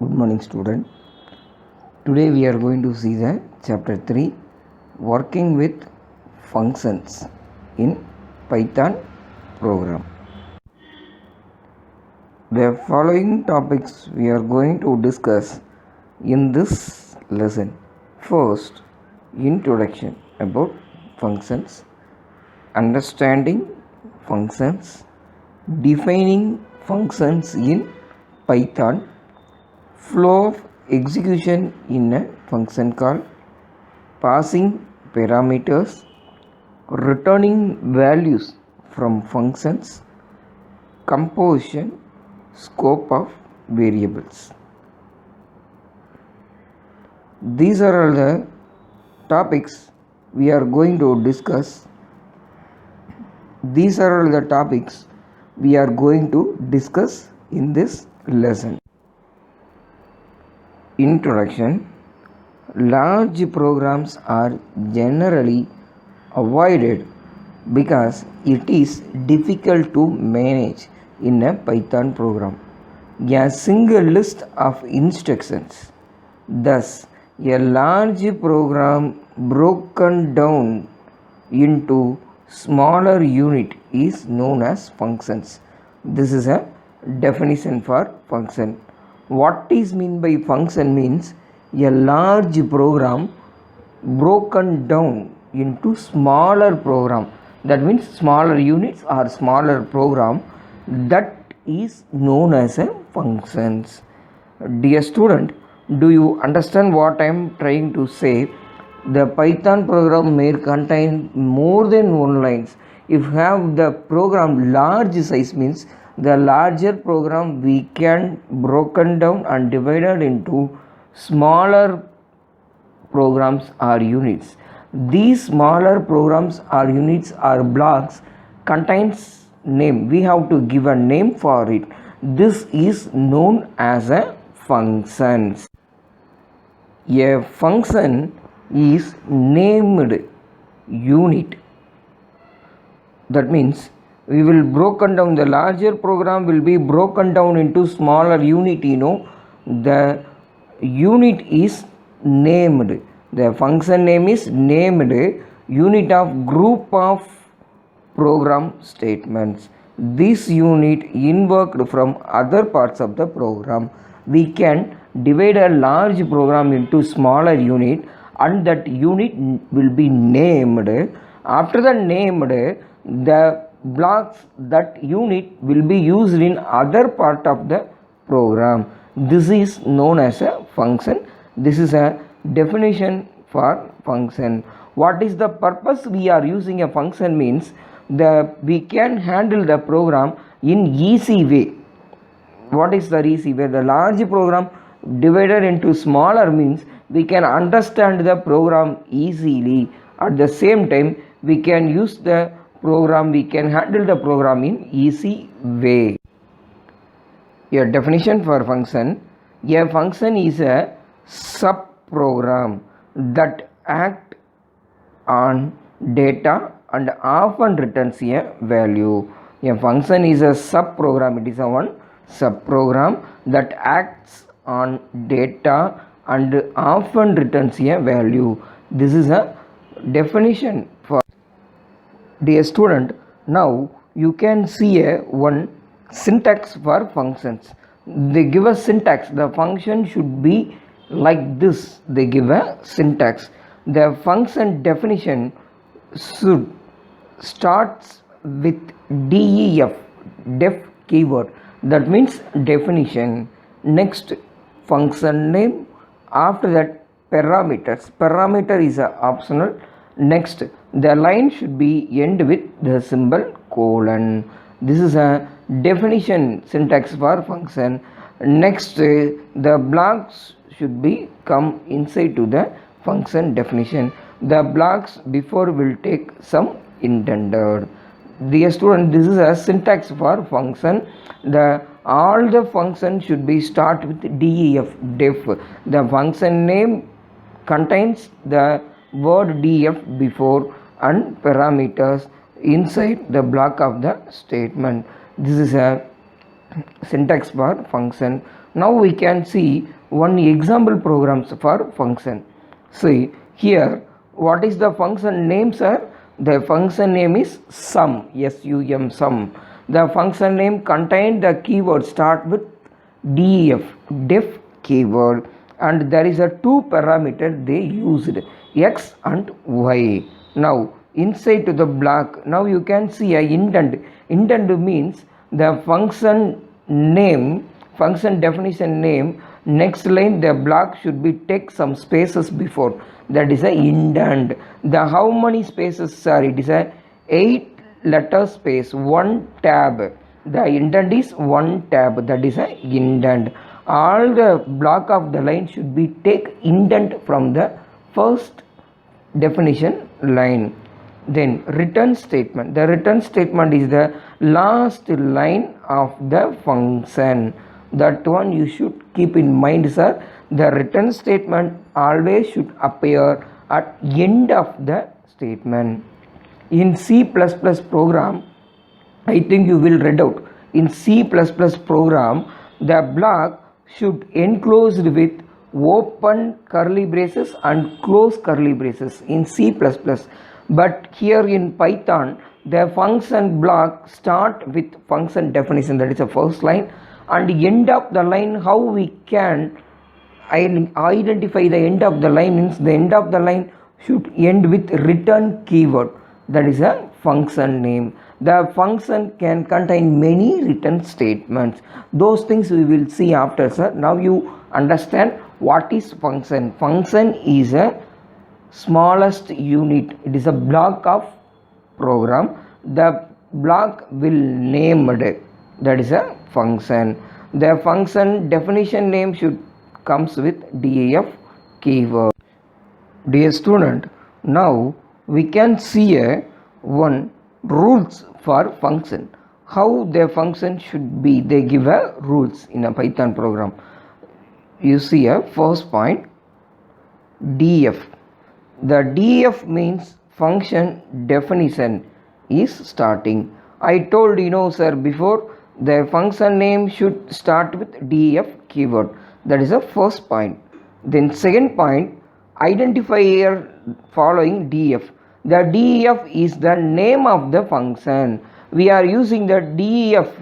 Good morning, student. Today we are going to see the chapter 3, working with functions in Python program. The following topics we are going to discuss in this lesson. First, introduction about functions, understanding functions, defining functions in Python, flow of execution in a function call, passing parameters, returning values from functions, composition, scope of variables. These are all the topics we are going to discuss. These are all the topics we are going to discuss in this lesson. Introduction. Large programs are generally avoided because it is difficult to manage in a Python program. A single list of instructions. Thus, a large program broken down into smaller unit is known as functions. This is a definition for function. What is mean by function means a large program broken down into smaller program. That means smaller units or smaller program, that is known as a functions. Dear student, do you understand what I am trying to say? The Python program may contain more than one lines. If you have the program large size means the larger program we can broken down and divided into smaller programs or units. These smaller programs or units or blocks contains name. We have to give a name for it. This is known as a function. A function is named unit. That means we will broken down, the larger program will be broken down into smaller unit. The unit is named, the function name is named unit of group of program statements. This unit invoked from other parts of the program. We can divide a large program into smaller unit and that unit will be named. After the named, the blocks that unit will be used in other part of the program. This is known as a function. This is a definition for function. What is the purpose we are using a function means we can handle the program in easy way. What is the easy way? The large program divided into smaller means we can understand the program easily. At the same time, we can use the program, we can handle the program in easy way. A definition for function. A function is a subprogram that acts on data and often returns a value. A function is a subprogram. It is a one subprogram that acts on data and often returns a value. This is a definition for. Dear student, now you can see one syntax for functions. They give a syntax. The function should be like this. They give a syntax. The function definition should starts with def, def keyword. That means definition. Next, function name. After that, parameters. Parameter is optional. Next, the line should be end with the symbol colon. This is a definition syntax for function. Next, the blocks should be come inside to the function definition. The blocks before will take some intended. Dear student, this is a syntax for function. All the functions should be start with def, def. The function name contains the word def before and parameters inside the block of the statement. This is a syntax for function. Now we can see one example programs for function. See here, what is the function name, sir? The function name is sum, sum, sum. The function name contain the keyword start with def keyword, and there is a two parameter they used, x and y. Now inside to the block, now you can see a indent means the function name, function definition name, next line the block should be take some spaces before, that is a indent. The how many spaces, sir? It is a 8 letter space, one tab. The indent is one tab, that is a indent. All the block of the line should be take indent from the first definition line. Then return statement. The return statement is the last line of the function. That one you should keep in mind, sir. The return statement always should appear at end of the statement. In C++ program, I think you will read out. In C++ program, the block should enclosed with open curly braces and close curly braces in C++. But here in Python, the function block start with function definition, that is the first line, and end of the line, how we can identify the end of the line means the end of the line should end with return keyword, that is a function name. The function can contain many return statements. Those things we will see after, sir. Now you understand what is function. Function is a smallest unit. It is a block of program. The block will named, that is a function. The function definition name should comes with def keyword. Dear student, now we can see one rules for function. How the function should be, they give a rules in a Python program. You see a first point, def. The def means function definition is starting. I told sir before, the function name should start with def keyword. That is the first point. Then second point, identifier following def. The def is the name of the function. We are using the def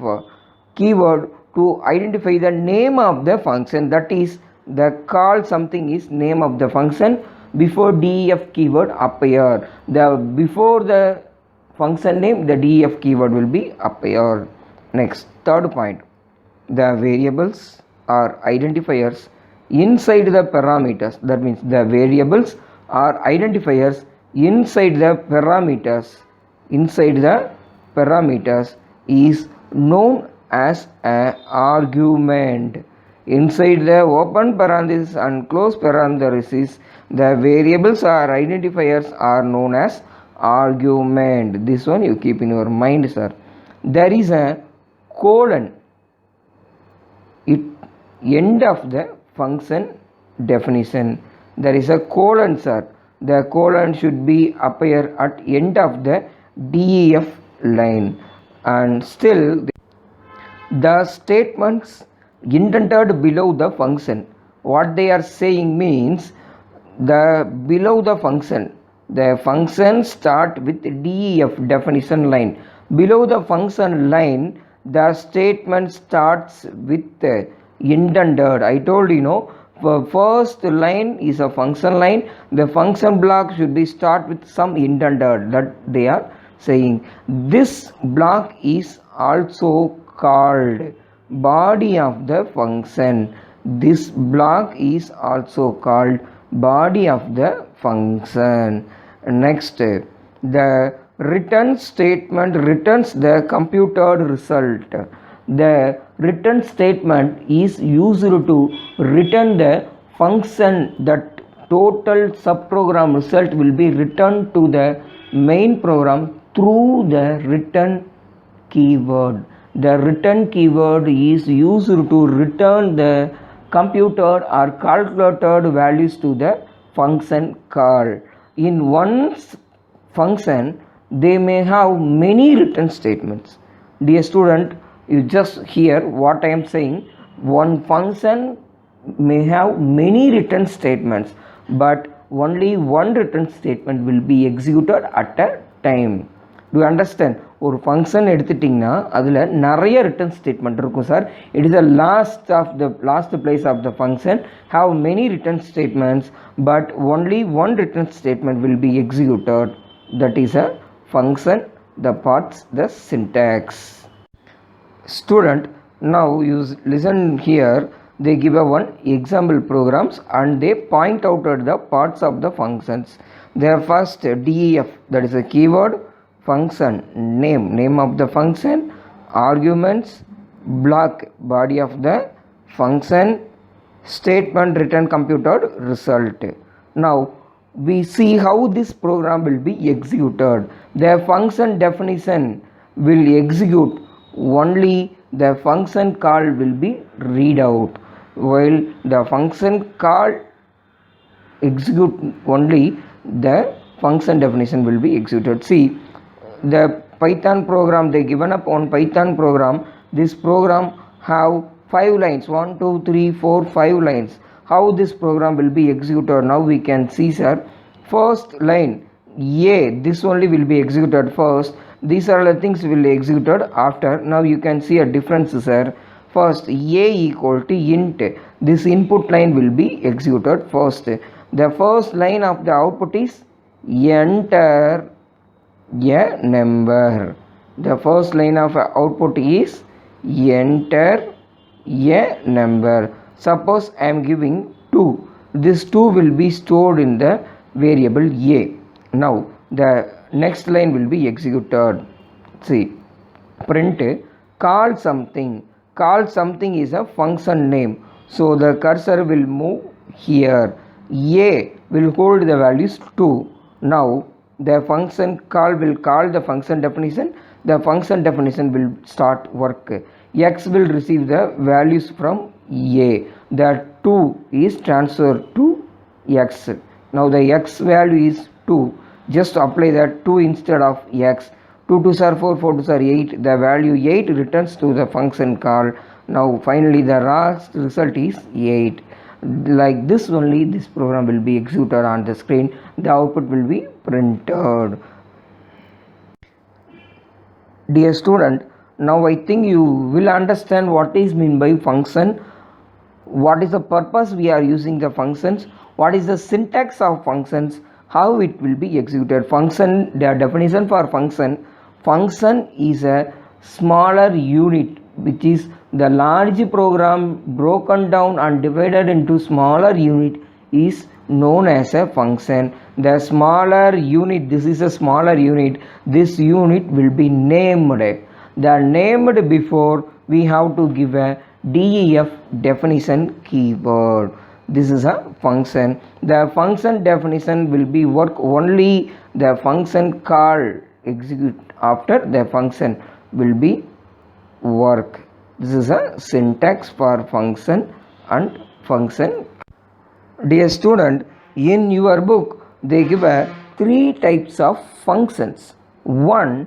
keyword to identify the name of the function, that is the call something is name of the function. Before def keyword appear, the before the function name the def keyword will be appear. Next, third point, the variables are identifiers inside the parameters. That means the variables are identifiers inside the parameters. Inside the parameters is known as an argument. Inside the open parenthesis and close parenthesis, the variables or identifiers are known as argument. This one you keep in your mind, sir. There is a colon, it end of the function definition. There is a colon, sir. The colon should be appear at end of the def line. And still the statements indented below the function, what they are saying means the below the function start with def definition line. Below the function line, the statement starts with indented. I told first line is a function line. The function block should be start with some indented, that they are saying. This block is also called body of the function. This block is also called body of the function. Next, the return statement returns the computed result. The return statement is used to return the function, that total subprogram result will be returned to the main program through the return keyword. The return keyword is used to return the computed or calculated values to the function call. In one function, they may have many return statements. Dear student, you just hear what I am saying. one function may have many return statements, but only one return statement will be executed at a time. Do you understand? ஒரு function எடுத்துட்டிங்கன்னா அதில் நிறைய return statement இருக்கும் sir. It is the last place of the function have many return statements, but only one return statement will be executed. That is a function. The parts, the syntax. Student, now you listen here. They give a one example programs and they point out at the parts of the functions. Their first def, that is a keyword, function name of the function, arguments, block, body of the function, statement return computed result. Now we see how this program will be executed. The function definition will execute only the function call will be read out, while the function call execute only the function definition will be executed. See, the Python program, they given up on Python program. This program have 5 lines, 1 2 3 4 5 lines. How this program will be executed? Now we can see, sir. First line A, this only will be executed first. These are the things will be executed after. Now you can see a difference, sir. First A equal to int, this input line will be executed first. The first line of the output is enter a number. The first line of output is enter a number. Suppose I am giving 2. This 2 will be stored in the variable A. Now the next line will be executed. See, print call something. Call something is a function name, so the cursor will move here. A will hold the values 2. Now the function call will call the function definition. The function definition will start work. X will receive the values from A. The 2 is transferred to X. Now the X value is 2. Just apply that 2 instead of X. 2 2s are 4, 4 2s are 8. The value 8 returns to the function call. Now finally the last result is 8. Like this only this program will be executed on the screen. The output will be printed. Dear student, now I think you will understand what is meant by function, what is the purpose we are using the functions, what is the syntax of functions, how it will be executed. Function, the definition for function is a smaller unit which is the large program broken down and divided into smaller unit is known as a function. The smaller unit, this is a smaller unit, this unit will be named. The named before we have to give a def definition keyword. This is a function. The function definition will be work only the function call execute after the function will be work. This is a syntax for function and function. Dear student, in your book they give a 3 types of functions. 1,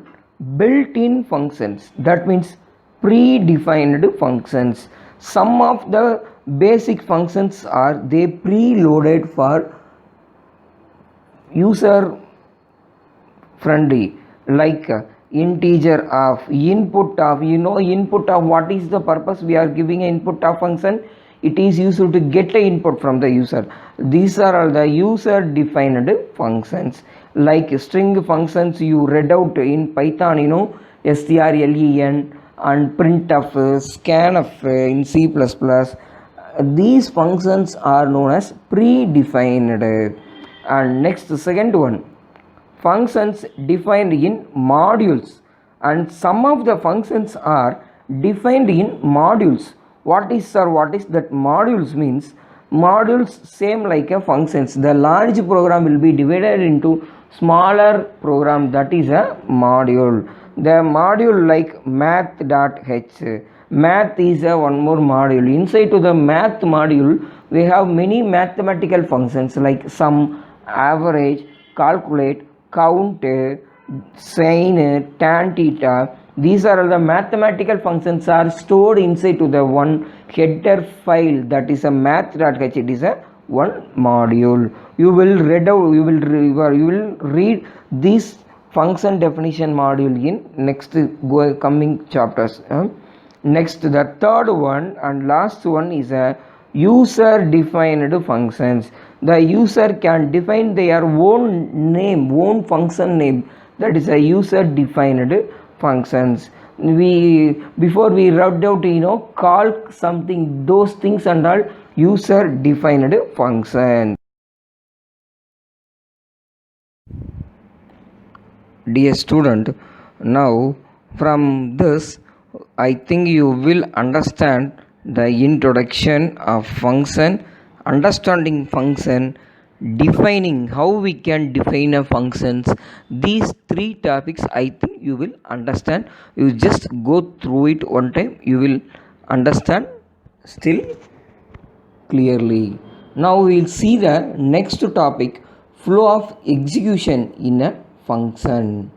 built-in functions, that means predefined functions. Some of the basic functions are they preloaded for user friendly, like integer of, input of. You know input of, what is the purpose we are giving an input of function? It is used to get a input from the user. These are all the user defined functions. Like string functions you read out in Python, you know, strlen and printf, scanf in C++. These functions are known as predefined. And next, the second one, functions defined in modules, and some of the functions are defined in modules. What is that modules means? Modules same like a functions. The large program will be divided into smaller program, that is a module. The module like math.h, math is a one more module. Inside to the math module we have many mathematical functions like sum, average, calculate, count, sin, tan theta. These are all the mathematical functions are stored inside to the one header file, that is a math.h. It is a one module. You will read this function definition module in next coming chapters. Next, the third one and last one is a user defined functions. The user can define their own name, own function name, that is a user defined functions. Before we wrote out call something, those things and all user defined function. Dear student, now from this I think you will understand the introduction of function, understanding function, defining how we can define a functions. These three topics I think you will understand. You just go through it one time, you will understand still clearly. Now we will see the next topic, flow of execution in a function.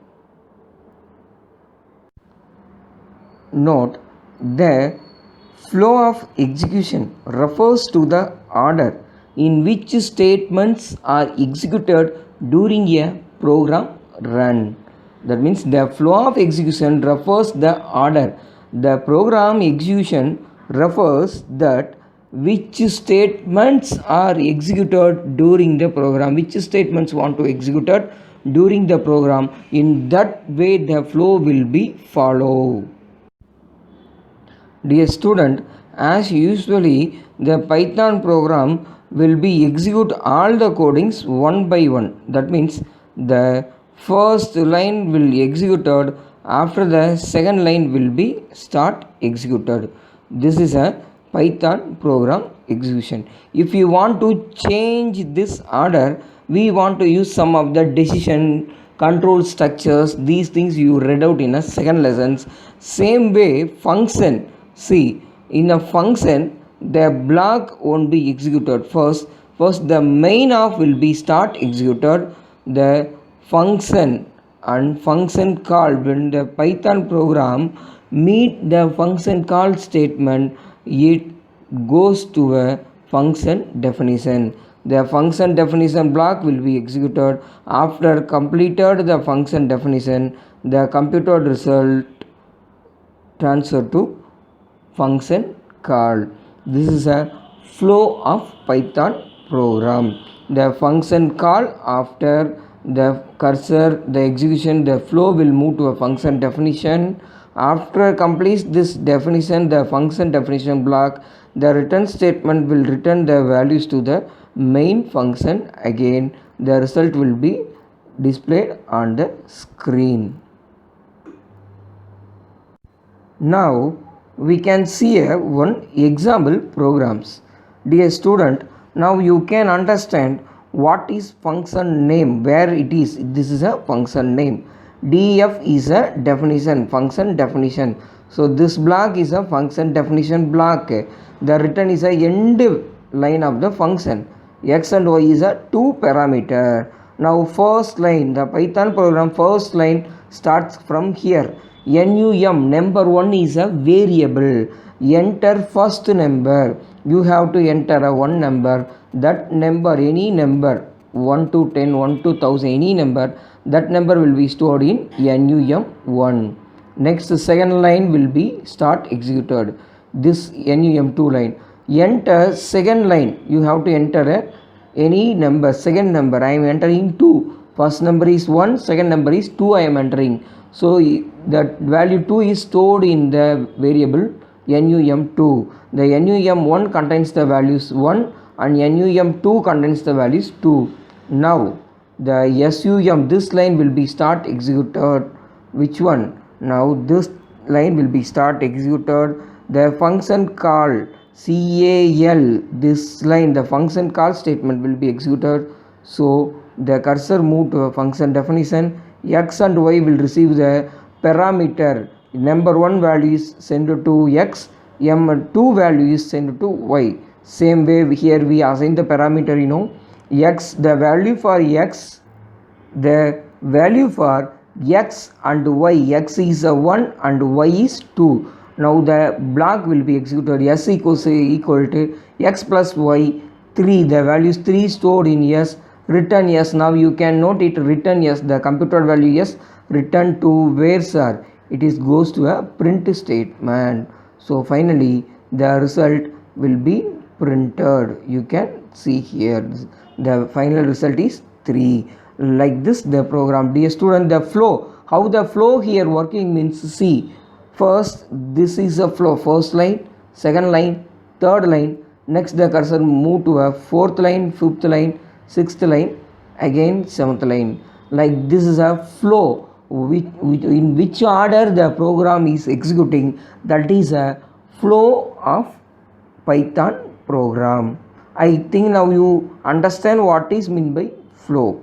Note, the flow of execution refers to the order in which statements are executed during a program run. That means the flow of execution refers the order. The program execution refers that which statements are executed during the program, which statements want to executed during the program. In that way the flow will be followed. Dear student, as usually the Python program will be execute all the codings one by one. That means the first line will be executed, after the second line will be start executed. This is a Python program execution. If you want to change this order, we want to use some of the decision control structures. These things you read out in a second lessons. Same way function. See, in a function the block won't be executed first the main of will be start executed. The function and function call, when the Python program meet the function call statement, it goes to a function definition. The function definition block will be executed. After completed the function definition, the computed result transfer to function call. This is a flow of Python program. The function call, after the cursor, the execution, the flow will move to a function definition. After completes this definition, the function definition block, the return statement will return the values to the main function. Again the result will be displayed on the screen. Now we can see one example programs. Dear student, now you can understand what is function name, where it is. This is a function name. def is a definition, function definition. So this block is a function definition block. The return is a end line of the function. X and y is a two parameter. Now first line, the Python program first line starts from here. NUM, number 1 is a variable. Enter first number. You have to enter a one number. That number, any number, 1 to 10, 1 to 1000, any number, that number will be stored in NUM1. Next second line will be start executed. This NUM2 line. Enter second line. You have to enter any number, second number. I am entering 2. First number is 1, second number is 2 I am entering. So that value 2 is stored in the variable NUM2. The NUM1 contains the values 1 and NUM2 contains the values 2. Now the SUM, this line will be start executed. Which one? Now this line will be start executed. The function call CAL, this line, the function call statement will be executed. So the cursor move to a function definition. X and y will receive the parameter. Number 1 value is sent to x, M2 value is sent to y. Same way here we assign the parameter, x, the value for x, the value for x and y, x is a 1 and y is 2. Now the block will be executed. S equal to x plus y 3, the value is 3 stored in s, return s. Now you can note it, return s, the computed value s, return to where sir, it is goes to a print statement. So finally the result will be printed. You can see here the final result is 3. Like this the program. Dear student, the flow, how the flow here working means, see, first this is a flow, first line, second line, third line, next the cursor move to a fourth line, fifth line, sixth line, again seventh line. Like this is a flow in which order the program is executing, that is a flow of Python program. I think now you understand what is meant by flow.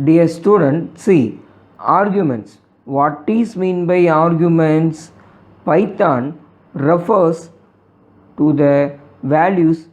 Dear student, see, arguments. What is mean by arguments? Python refers to the values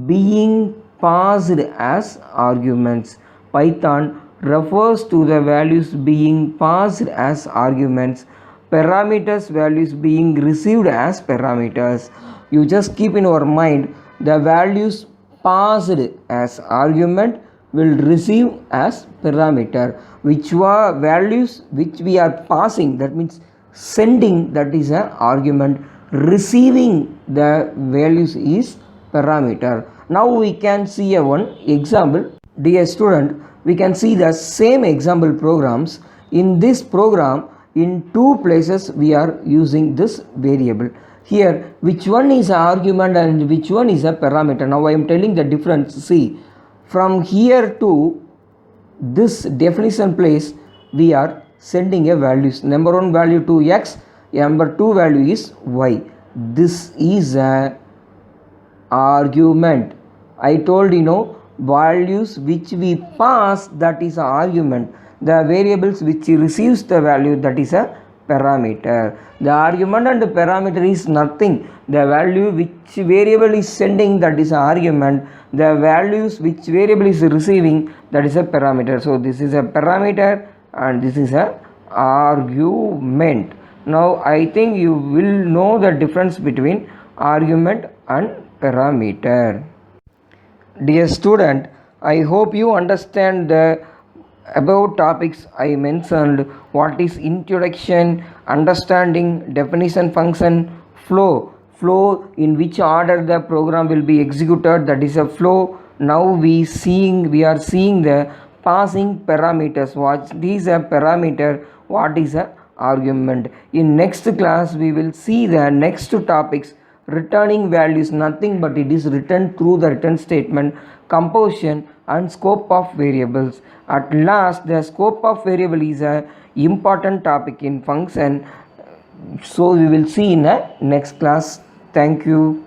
being passed as arguments. Python refers to the values being passed as arguments. Parameters values being received as parameters. You just keep in your mind the values passed as argument will receive as parameter, which were values which we are passing, that means sending, that is an argument, receiving the values is parameter. Now we can see a one example. Dear student, we can see the same example programs. In this program, in two places we are using this variable. Here which one is an argument and which one is a parameter. Now I am telling the difference. See, from here to this definition place we are sending a values. Number 1 value to x, number 2 value is y. This is a argument. I told values which we pass, that is an argument. The variables which receives the value, that is a parameter. The argument and the parameter is nothing. The value which variable is sending, that is an argument. The values which variable is receiving, that is a parameter. So this is a parameter and this is a argument. Now I think you will know the difference between argument and parameter. Dear student, I hope you understand the above topics I mentioned. What is introduction, understanding, definition, function, flow in which order the program will be executed, that is a flow. Now we are seeing the passing parameters. What is a parameter, what is a argument. In next class we will see the next topics. Returning values, nothing but it is returned through the return statement, composition and scope of variables. At last the scope of variable is a important topic in function. So we will see in the next class. Thank you.